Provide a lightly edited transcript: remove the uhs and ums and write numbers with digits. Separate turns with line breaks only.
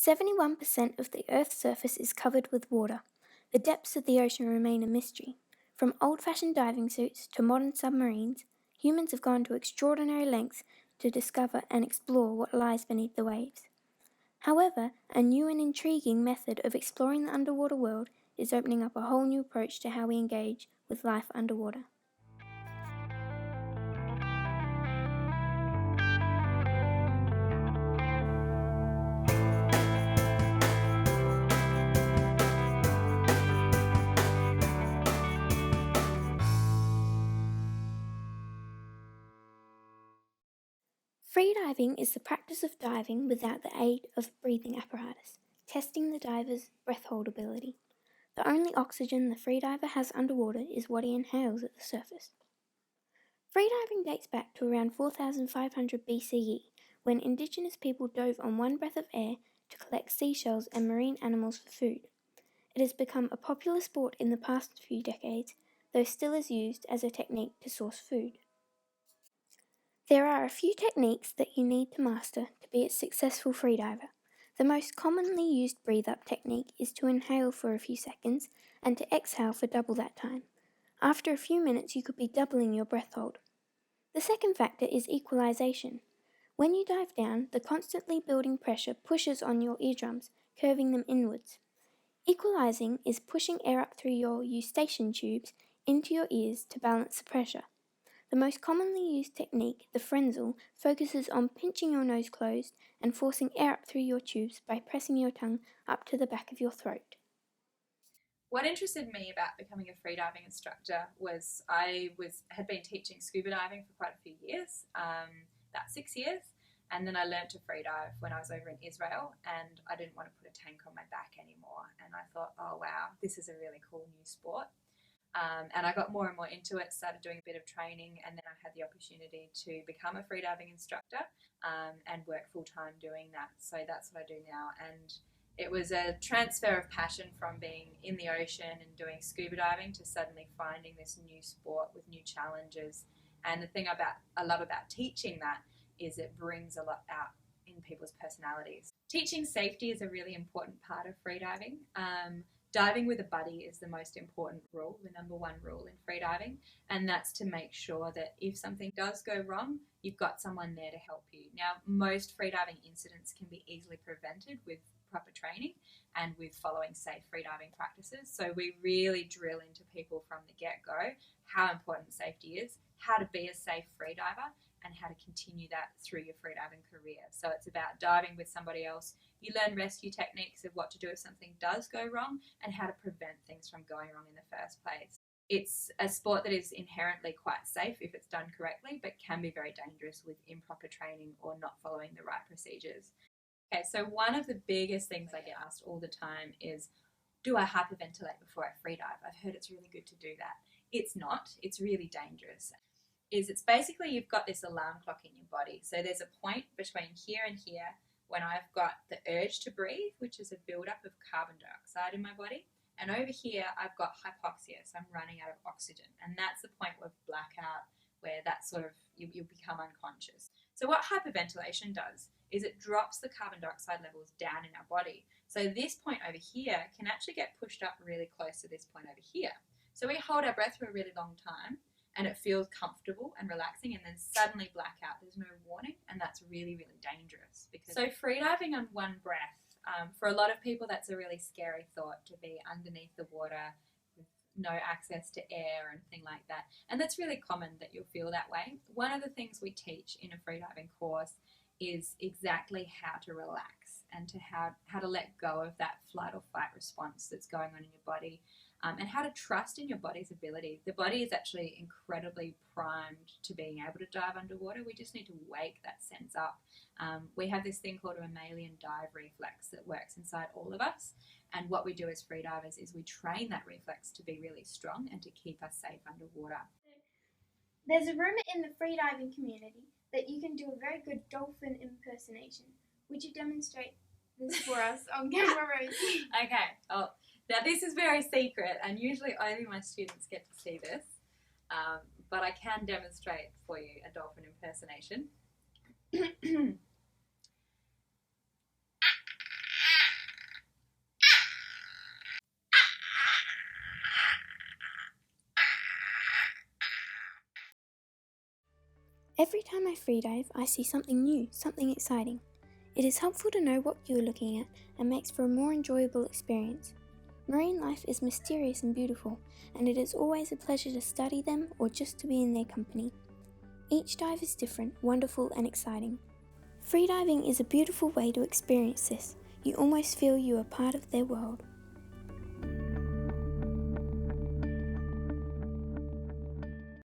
71% of the Earth's surface is covered with water. The depths of the ocean remain a mystery. From old-fashioned diving suits to modern submarines, humans have gone to extraordinary lengths to discover and explore what lies beneath the waves. However, a new and intriguing method of exploring the underwater world is opening up a whole new approach to how we engage with life underwater. Freediving is the practice of diving without the aid of breathing apparatus, testing the diver's breath hold ability. The only oxygen the freediver has underwater is what he inhales at the surface. Freediving dates back to around 4500 BCE, when indigenous people dove on one breath of air to collect seashells and marine animals for food. It has become a popular sport in the past few decades, though still is used as a technique to source food. There are a few techniques that you need to master to be a successful freediver. The most commonly used breathe-up technique is to inhale for a few seconds and to exhale for double that time. After a few minutes, you could be doubling your breath hold. The second factor is equalization. When you dive down, the constantly building pressure pushes on your eardrums, curving them inwards. Equalizing is pushing air up through your eustachian tubes into your ears to balance the pressure. The most commonly used technique, the frenzel, focuses on pinching your nose closed and forcing air up through your tubes by pressing your tongue up to the back of your throat.
What interested me about becoming a freediving instructor was I had been teaching scuba diving for quite a few years, about 6 years, and then I learned to freedive when I was over in Israel, and I didn't want to put a tank on my back anymore, and I thought, oh wow, this is a really cool new sport. And I got more and more into it, started doing a bit of training, and then I had the opportunity to become a freediving instructor and work full-time doing that. So that's what I do now. And it was a transfer of passion from being in the ocean and doing scuba diving to suddenly finding this new sport with new challenges. And the thing I love about teaching that is it brings a lot out in people's personalities. Teaching safety is a really important part of freediving. Diving with a buddy is the most important rule, the number one rule in freediving, and that's to make sure that if something does go wrong, you've got someone there to help you. Now, most freediving incidents can be easily prevented with proper training and with following safe freediving practices. So we really drill into people from the get-go how important safety is, how to be a safe freediver, and how to continue that through your freediving career. So it's about diving with somebody else. You learn rescue techniques of what to do if something does go wrong and how to prevent things from going wrong in the first place. It's a sport that is inherently quite safe if it's done correctly, but can be very dangerous with improper training or not following the right procedures. Okay, so one of the biggest things I get asked all the time is, do I hyperventilate before I freedive? I've heard it's really good to do that. It's not. It's really dangerous. It's basically you've got this alarm clock in your body. So there's a point between here and here when I've got the urge to breathe, which is a buildup of carbon dioxide in my body. And over here, I've got hypoxia, so I'm running out of oxygen. And that's the point of blackout, where that sort of, you become unconscious. So what hyperventilation does is it drops the carbon dioxide levels down in our body. So this point over here can actually get pushed up really close to this point over here. So we hold our breath for a really long time, and it feels comfortable and relaxing, and then suddenly black out. There's no warning, and that's really, really dangerous. So freediving on one breath, for a lot of people, that's a really scary thought, to be underneath the water with no access to air and thing like that. And that's really common that you'll feel that way. One of the things we teach in a freediving course is exactly how to relax and to how to let go of that flight or fight response that's going on in your body. And how to trust in your body's ability. The body is actually incredibly primed to being able to dive underwater. We just need to wake that sense up. We have this thing called a mammalian dive reflex that works inside all of us. And what we do as freedivers is we train that reflex to be really strong and to keep us safe underwater.
There's a rumour in the freediving community that you can do a very good dolphin impersonation. Would you demonstrate this for us on camera, Rosie?
Okay. Oh. Now this is very secret, and usually only my students get to see this, but I can demonstrate for you a dolphin impersonation.
Every time I freedive, I see something new, something exciting. It is helpful to know what you are looking at and makes for a more enjoyable experience. Marine life is mysterious and beautiful, and it is always a pleasure to study them or just to be in their company. Each dive is different, wonderful and exciting. Freediving is a beautiful way to experience this. You almost feel you are part of their world.